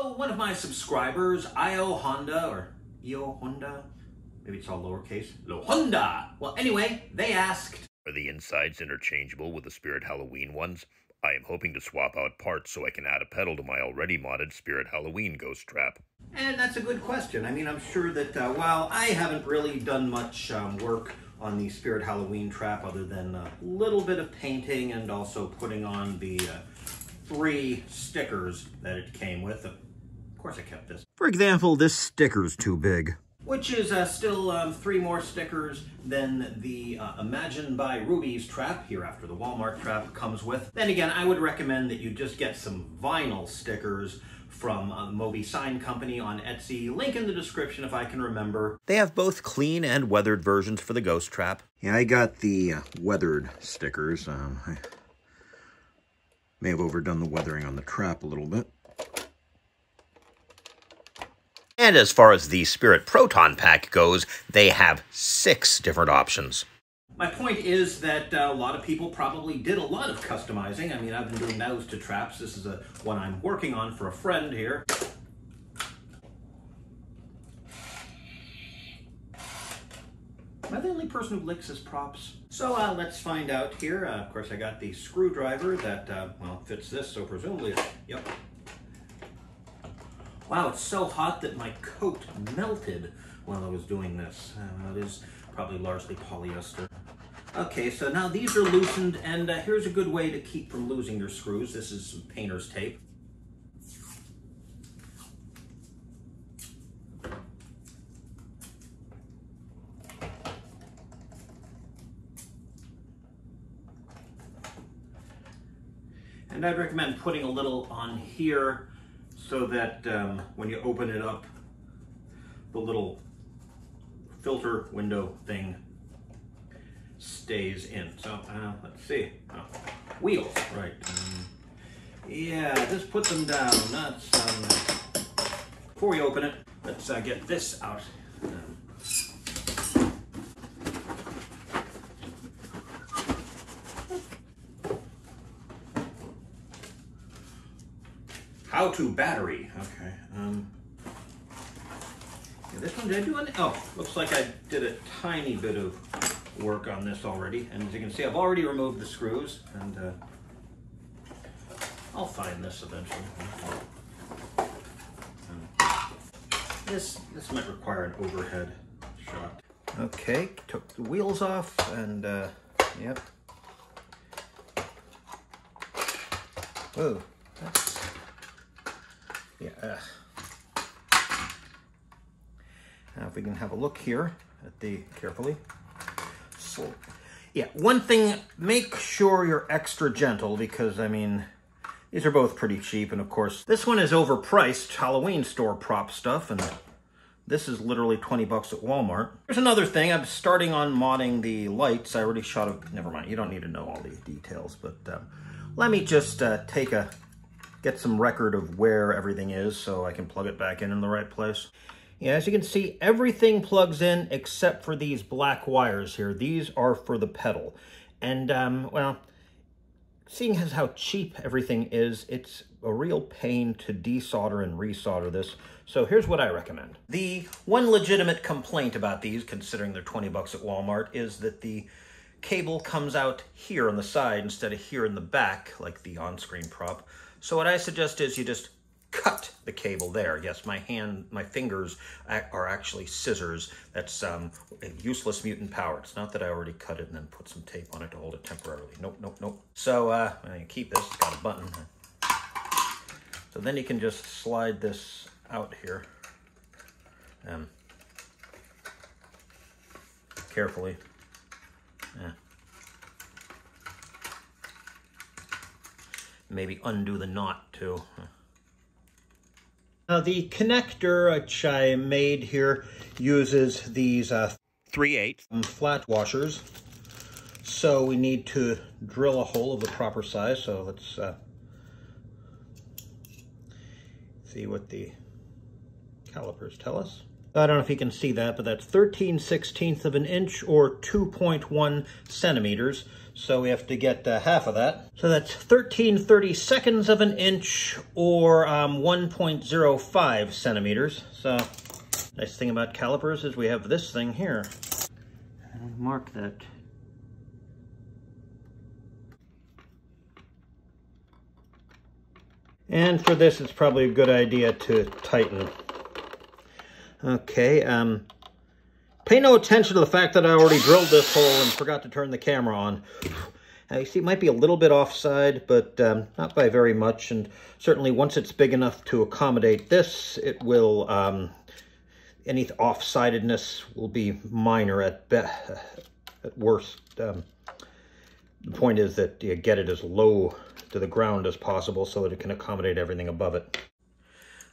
So one of my subscribers, IO Honda, or EO Honda, maybe it's all lowercase, Lo Honda. Well, anyway, they asked, are the insides interchangeable with the Spirit Halloween ones? I am hoping to swap out parts so I can add a pedal to my already modded Spirit Halloween ghost trap. and that's a good question. I mean, I'm sure that while I haven't really done much work on the Spirit Halloween trap other than a little bit of painting and also putting on the 3 stickers that it came with. Of course I kept this. For example, this sticker's too big. Which is still 3 more stickers than the Imagine by Ruby's trap, here after the Walmart trap, comes with. Then again, I would recommend that you just get some vinyl stickers from Moby Sign Company on Etsy. Link in the description if I can remember. They have both clean and weathered versions for the ghost trap. Yeah, I got the weathered stickers. I may have overdone the weathering on the trap a little bit. And as far as the Spirit Proton Pack goes, they have 6 different options. My point is that a lot of people probably did a lot of customizing. I mean, I've been doing those to traps. This is one I'm working on for a friend here. Am I the only person who licks his props? So let's find out here. Of course, I got the screwdriver that, well, fits this, so presumably, yep. Wow, it's so hot that my coat melted while I was doing this. It is probably largely polyester. Okay, so now these are loosened, and here's a good way to keep from losing your screws. This is some painter's tape. And I'd recommend putting a little on here so that when you open it up, the little filter window thing stays in. So let's see. Oh, wheels, right. Yeah, just put them down. That's, before we open it, let's get this out. How to battery. Okay. Yeah, this one, did I do anything? Oh, looks like I did a tiny bit of work on this already. And as you can see, I've already removed the screws, and I'll find this eventually. This might require an overhead shot. Okay, took the wheels off, and yep. Whoa, that's, yeah. Now if we can have a look here at the, carefully. So, yeah, one thing, make sure you're extra gentle because, I mean, these are both pretty cheap. And of course, this one is overpriced Halloween store prop stuff. And this is literally 20 bucks at Walmart. Here's another thing. I'm starting on modding the lights. I already shot a, never mind. You don't need to know all these details, but let me just get some record of where everything is so I can plug it back in the right place. Yeah, as you can see, everything plugs in except for these black wires here. These are for the pedal. And, well, seeing as how cheap everything is, it's a real pain to desolder and resolder this. So here's what I recommend. The one legitimate complaint about these, considering they're 20 bucks at Walmart, is that the cable comes out here on the side instead of here in the back, like the on-screen prop. So what I suggest is you just cut the cable there. Yes, my fingers are actually scissors. That's useless mutant power. It's not that I already cut it and then put some tape on it to hold it temporarily. Nope, nope, nope. So you keep this, it's got a button. So then you can just slide this out here. Carefully. Maybe undo the knot too. The connector which I made here uses these 3/8 flat washers. So we need to drill a hole of the proper size. So let's see what the calipers tell us. I don't know if you can see that, but that's 13/16 of an inch or 2.1 centimeters. So we have to get half of that. So that's 13/32 of an inch or 1.05 centimeters. So nice thing about calipers is we have this thing here. And we mark that. And for this, it's probably a good idea to tighten. Okay, pay no attention to the fact that I already drilled this hole and forgot to turn the camera on. You see, it might be a little bit offside, but not by very much. And certainly once it's big enough to accommodate this, it will, any offsidedness will be minor at worst. The point is that you get it as low to the ground as possible so that it can accommodate everything above it.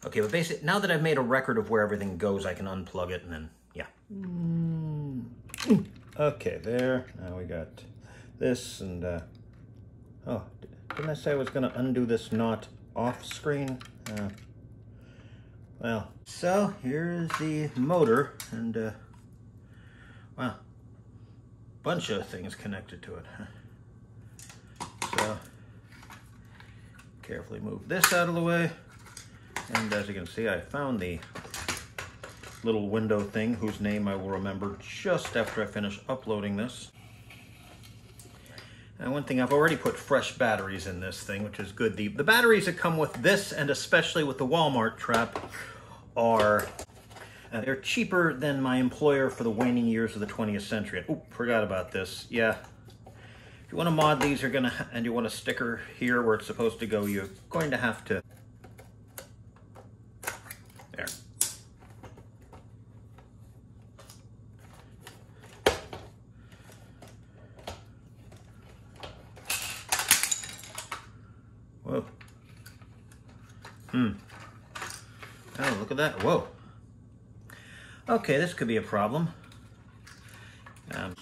Okay, but basically, now that I've made a record of where everything goes, I can unplug it and then, yeah. Okay, there. Now we got this and, oh, didn't I say I was going to undo this knot off screen? Well, so here's the motor and, wow, bunch of things connected to it. So, carefully move this out of the way. And as you can see, I found the little window thing whose name I will remember just after I finish uploading this. And one thing, I've already put fresh batteries in this thing, which is good. The batteries that come with this, and especially with the Walmart trap, are they're cheaper than my employer for the waning years of the 20th century. Oh, forgot about this. Yeah. If you want to mod these, you're gonna, and you want a sticker here where it's supposed to go, you're going to have to. There. Whoa. Oh, look at that. Whoa. Okay, this could be a problem.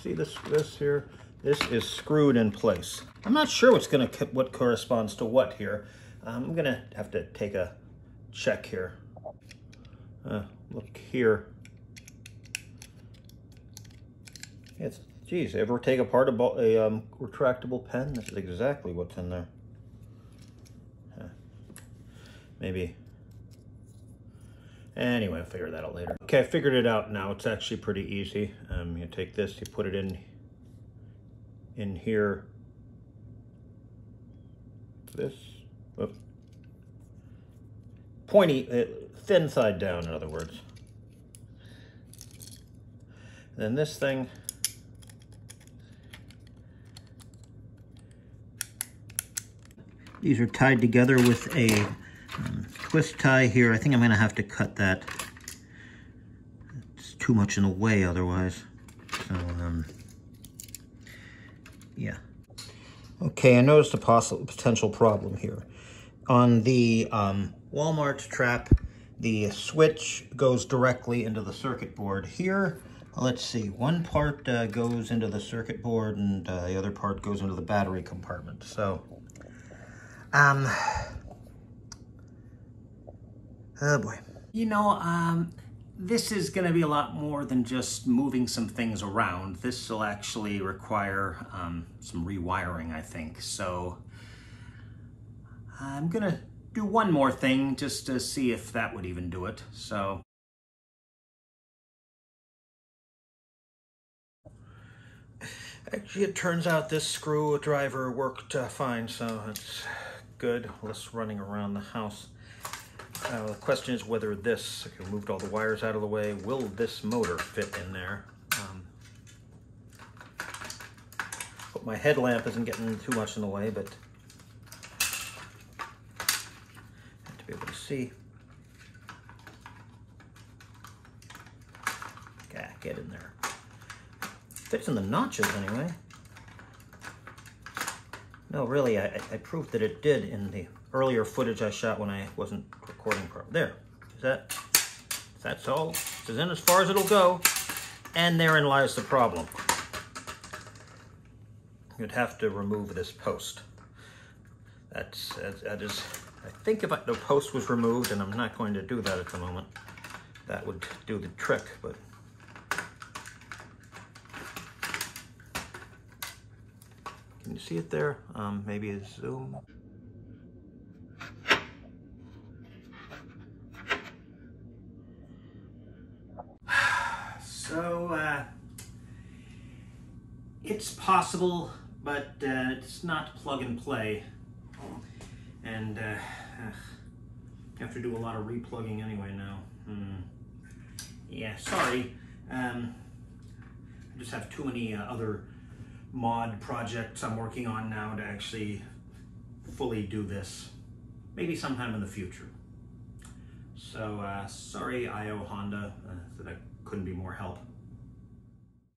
See this here? This is screwed in place. I'm not sure what corresponds to what here. I'm gonna have to take a check here. Look here. It's, geez, ever take apart a retractable pen? This is exactly what's in there. Maybe. Anyway, I'll figure that out later. Okay, I figured it out now. It's actually pretty easy. You take this, you put it in here. This, whoop. Pointy, thin side down, in other words. Then this thing. These are tied together with a twist tie here. I think I'm going to have to cut that. It's too much in the way otherwise. So, yeah. Okay, I noticed a potential problem here. On the Walmart trap, the switch goes directly into the circuit board. Here, let's see, one part goes into the circuit board and the other part goes into the battery compartment. So, oh boy. You know, this is going to be a lot more than just moving some things around. This will actually require some rewiring, I think. So I'm going to do one more thing just to see if that would even do it. So actually, it turns out this screwdriver worked fine, so it's good. Less running around the house. The question is whether this, if you moved all the wires out of the way, will this motor fit in there? Hope my headlamp isn't getting too much in the way, but have to be able to see. Okay, get in there. Fits in the notches anyway. No, really, I proved that it did in the earlier footage I shot when I wasn't recording properly. There, that's all. This is in as far as it'll go, and therein lies the problem. You'd have to remove this post. That is, I think if the post was removed, and I'm not going to do that at the moment. that would do the trick, but can you see it there? Maybe a zoom. So, it's possible, but it's not plug and play. And you have to do a lot of replugging anyway now. Yeah, sorry. I just have too many other mod projects I'm working on now to actually fully do this. Maybe sometime in the future. So sorry, IO Honda, that I couldn't be more help.